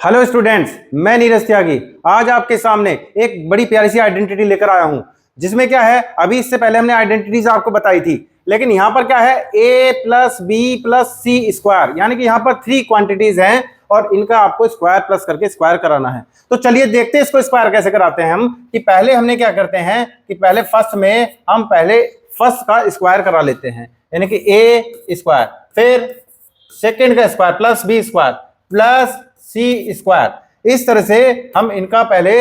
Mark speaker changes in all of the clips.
Speaker 1: Hello students, मैं नीरज त्यागी आज आपके सामने एक बड़ी प्यारी सी आइडेंटिटी लेकर आया हूं। जिसमें क्या है, अभी इससे पहले हमने आइडेंटिटीज आपको बताई थी, लेकिन यहां पर क्या है, a plus B plus C square, यानी कि यहां पर 3 क्वांटिटीज हैं और इनका आपको स्क्वायर प्लस करके स्क्वायर कराना है। तो चलिए देखते हैं इसको स्क्वायर कैसे कराते हैं हम। कि पहले हमने क्या करते हैं कि पहले फर्स्ट में हम पहले फर्स्ट का स्क्वायर करा लेते हैं, यानी कि a स्क्वायर, फिर सेकेंड का square plus B square plus C square. इस तरह से हम इनका पहले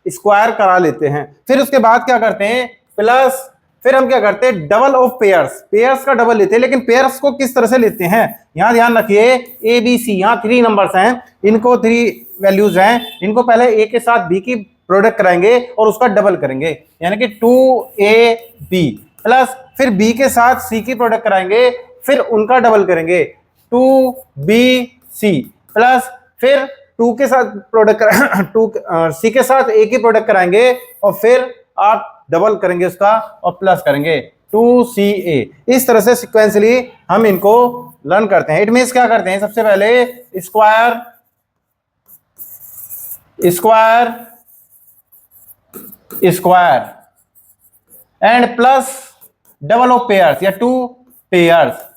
Speaker 1: स्क्वायर करा लेते हैं। फिर उसके बाद क्या करते हैं, प्लस फिर हम क्या करते हैं, डबल ऑफ पेयर्स का डबल लेते हैं। लेकिन पेयर्स को किस तरह से लेते हैं, यहां ध्यान रखिए, ए बी सी, यहां 3 नंबर्स हैं, इनको 3 वैल्यूज हैं, इनको पहले ए के साथ बी की प्रोडक्ट कराएंगे और उसका डबल करेंगे, यानी कि 2ab प्लस फिर बी के साथ सी की प्रोडक्ट कराएंगे, फिर उनका डबल करेंगे 2bc प्लस फिर 2 के साथ प्रोडक्ट 2 सी के साथ ए की प्रोडक्ट कराएंगे और फिर आप डबल करेंगे उसका और प्लस करेंगे 2ca। इस तरह से सिक्वेंसली हम इनको लर्न करते हैं। इट मींस क्या करते हैं, सबसे पहले square square square and plus double of pairs या 2 पेयर्स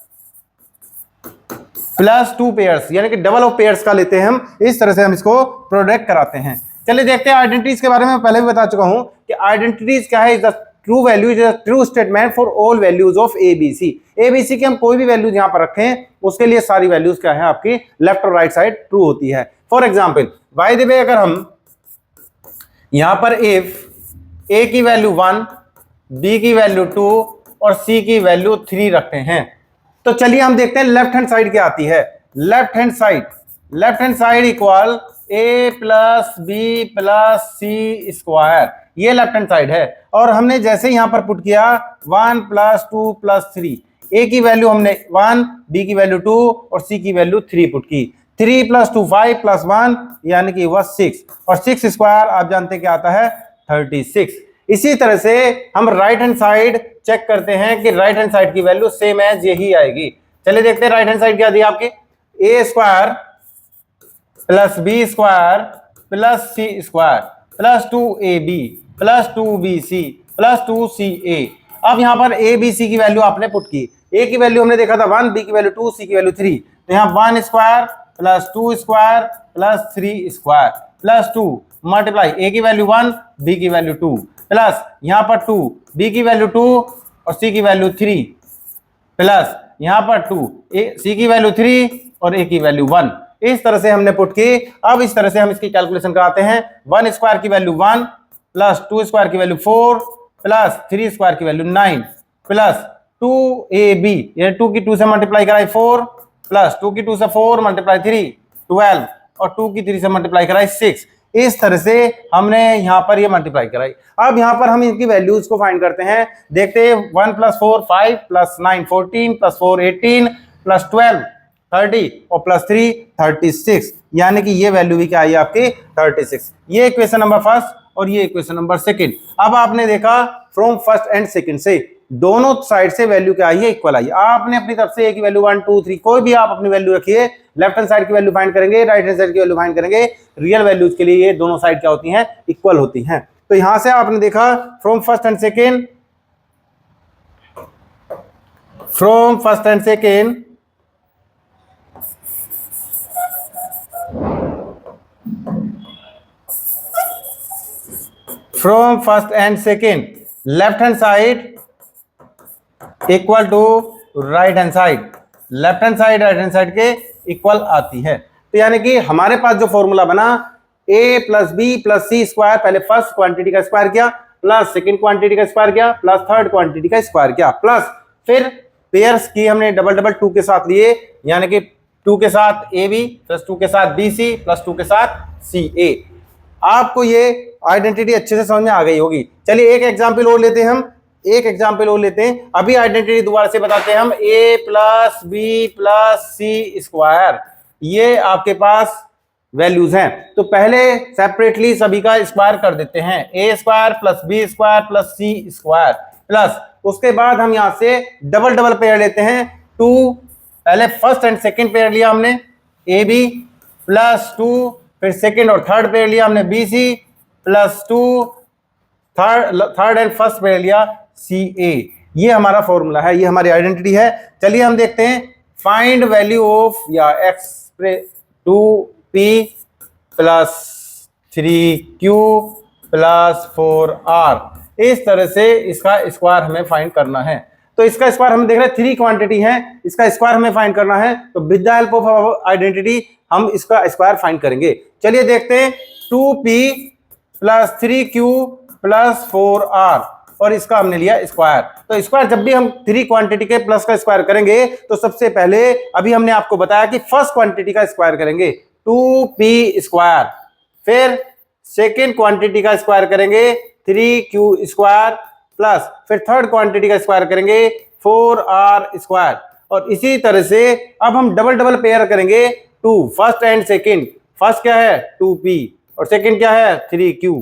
Speaker 1: प्लस 2 पेयर्स, यानी कि डबल ऑफ पेयर्स का लेते हैं हम। इस तरह से हम इसको प्रोडक्ट कराते हैं। चलिए देखते हैं आइडेंटिटीज के बारे में। पहले भी बता चुका हूं कि आइडेंटिटीज क्या है, true value is true statement for all values of ABC की हम कोई भी वैल्यूज यहां पर रखें उसके लिए सारी वैल्यूज क्या है आपकी लेफ्ट और राइट साइड ट्रू होती है। For example, by the way, अगर हम यहां पर इफ ए की वैल्यू 1, बी की वैल्यू 2 और सी की वैल्यू 3 रखते हैं, तो चलिए हम देखते हैं लेफ्ट हैंड साइड क्या आती है। लेफ्ट हैंड साइड इक्वल ए plus B plus C square, ये लेफ्ट हैंड साइड है। और हमने जैसे यहां पर पुट किया 1 प्लस 2 प्लस 3, ए की वैल्यू हमने 1, बी की वैल्यू 2 और सी की वैल्यू 3 पुट की। 3 प्लस 2 5 प्लस 1 यानी कि वह 6, और 6 स्क्वायर आप जानते क्या आता है, 36। इसी तरह से हम राइट हैंड साइड चेक करते हैं कि राइट हैंड साइड की वैल्यू सेम एज यही आएगी। चलिए देखते हैं राइट हैंड साइड क्या दी आपकी, A square plus B square plus C square plus 2ab plus 2bc plus 2ca। अब यहां पर ए बी सी की वैल्यू आपने पुट की। ए की वैल्यू हमने देखा था 1, बी की वैल्यू 2, सी की वैल्यू 3, तो यहां 1 square plus 2 square plus 3 square plus 2 multiply A की वैल्यू 1, बी की वैल्यू 2 प्लस यहां पर 2, बी की वैल्यू 2 और सी की वैल्यू 3 प्लस यहां पर 2, सी की वैल्यू 3 और ए की वैल्यू 1। इस तरह से हमने पुट की। अब इस तरह से हम इसकी कैलकुलेशन कराते हैं। 1 स्क्वायर की वैल्यू 1 प्लस 2 स्क्वायर की वैल्यू 4 प्लस 3 स्क्वायर की वैल्यू 9 प्लस 2ab, ये 2 की 2 से मल्टीप्लाई कराई 4 प्लस 2 की 2 से 4 मल्टीप्लाई 3 12 और 2 की 3 से मल्टीप्लाई कराई 6। इस तरह से हमने यहां पर ये मल्टीप्लाई कराई। अब यहां पर हम इनकी वैल्यूज को फाइंड करते हैं। देखते हैं 1 प्लस 4 5 प्लस 9 14 प्लस 4 18 प्लस 12 30 और प्लस 3 36, यानी कि ये वैल्यू भी क्या आई आपकी 36। ये इक्वेशन नंबर फर्स्ट और ये इक्वेशन नंबर सेकंड। अब आपने देखा फ्रॉम फर्स्ट एंड सेकंड से दोनों साइड से वैल्यू क्या आई है, इक्वल आई। आपने अपनी तरफ से ए की वैल्यू 1 2 3 कोई भी आप अपनी वैल्यू रखिए। लेफ्ट हैंड साइड की वैल्यू फाइंड करेंगे, राइट हैंड साइड की वैल्यू फाइंड करेंगे। रियल वैल्यूज के लिए ये दोनों साइड क्या होती हैं, इक्वल होती हैं। तो यहां से आपने देखा from first and second from first and second from first and second left hand side equal to right hand side, left hand side right hand side के इक्वल आती है। तो यानी कि हमारे पास जो फॉर्मूला बना a plus B plus C square, पहले फर्स्ट क्वांटिटी का स्क्वायर किया प्लस सेकंड क्वांटिटी का स्क्वायर किया प्लस थर्ड क्वांटिटी का स्क्वायर किया प्लस फिर पेयर्स की हमने डबल डबल 2 के साथ लिए, यानी कि 2 के साथ ab प्लस 2 के साथ bc प्लस 2 के साथ ca। आपको ये आइडेंटिटी अच्छे से समझ में आ गई होगी। चलिए एक एग्जाम्पल और लेते हैं हम, अभी आइडेंटिटी दोबारा से बताते हैं हम। a plus B plus C square, ये आपके पास वैल्यूज हैं, तो पहले सेपरेटली सभी का स्क्वायर कर देते हैं। a square plus B square plus C square plus उसके बाद हम यहां से डबल डबल पेयर लेते हैं। 2 पहले फर्स्ट एंड सेकंड पेयर लिया हमने, ए बी प्लस 2 फिर सेकंड और थर्ड पेयर लिया हमने BC plus 2, third and first pair लिया CA। ये हमारा फॉर्मूला है, ये हमारी आइडेंटिटी है। चलिए हम देखते हैं फाइंड वैल्यू ऑफ या x 2P plus 3Q plus 4R। इस तरह से इसका स्क्वायर हमें फाइंड करना है। तो इसका स्क्वायर हम देख रहे हैं 3 क्वांटिटी है, इसका स्क्वायर हमें फाइंड करना है। तो with the help of identity हम इसका स्क्वायर फाइंड करेंगे। चलिए देखते हैं 2P plus 3Q plus 4R और इसका हमने लिया स्क्वायर। तो स्क्वायर जब भी हम 3 क्वांटिटी के प्लस का स्क्वायर करेंगे तो सबसे पहले अभी हमने आपको बताया कि फर्स्ट क्वांटिटी का स्क्वायर करेंगे 2P स्क्वायर, फिर सेकेंड क्वांटिटी का स्क्वायर करेंगे 3Q स्क्वायर प्लस फिर थर्ड क्वांटिटी का स्क्वायर करेंगे 4R स्क्वायर। और इसी तरह से अब हम डबल डबल पेयर करेंगे 2 फर्स्ट एंड सेकेंड। फर्स्ट क्या है 2P और सेकेंड क्या है 3Q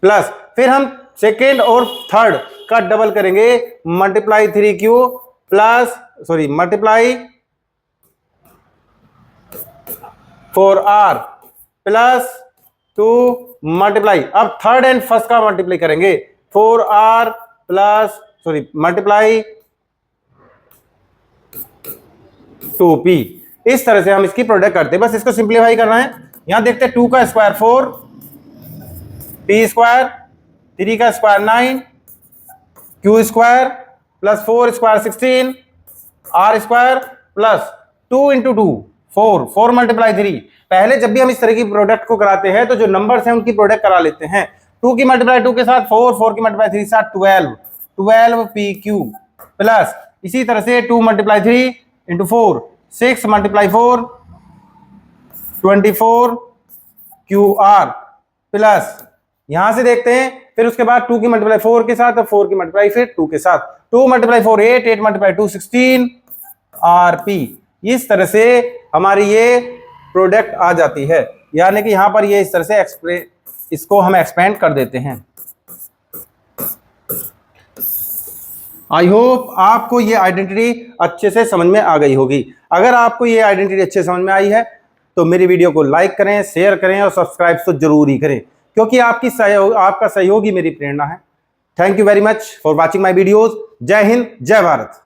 Speaker 1: प्लस फिर हम सेकेंड और थर्ड का डबल करेंगे multiply 3Q plus multiply 4R plus 2 multiply, अब थर्ड एंड फर्स्ट का मल्टीप्लाई करेंगे 4R प्लस मल्टीप्लाई 2P। इस तरह से हम इसकी प्रोडक्ट करते हैं। बस इसको सिंप्लीफाई करना है। यहां देखते हैं 2 का स्क्वायर 4, P स्क्वायर, 3 का square 9, Q square plus 4 square 16, R square plus 2 into 2 4 multiply 3। पहले जब भी हम इस तरह की प्रोडक्ट को कराते हैं तो जो नंबर्स हैं उनकी प्रोडक्ट करा लेते हैं। 2 की मल्टीप्लाई 2 के साथ 4 की मल्टीप्लाई 3 के साथ 12 PQ प्लस इसी तरह से 2 multiply 3 into 4 6 multiply 4 24 QR plus यहां से देखते हैं फिर उसके बाद 2 की मल्टीप्लाई 4 के साथ और 4 की मल्टीप्लाई फिर 2 के साथ 2 मल्टीप्लाई 4 8 मल्टीप्लाई 2 16 RP। इस तरह से हमारी ये प्रोडक्ट आ जाती है, यानी कि यहां पर ये इस तरह से इसको हम एक्सपेंड कर देते हैं। आई होप आपको ये आइडेंटिटी अच्छे से समझ में आ गई होगी। अगर आपको ये आइडेंटिटी अच्छे समझ में आई है तो मेरी वीडियो को लाइक करें, शेयर करें और सब्सक्राइब तो जरूर ही करें, क्योंकि आपका सहयोग ही मेरी प्रेरणा है। Thank you very much for watching my videos. जय हिंद, जय भारत।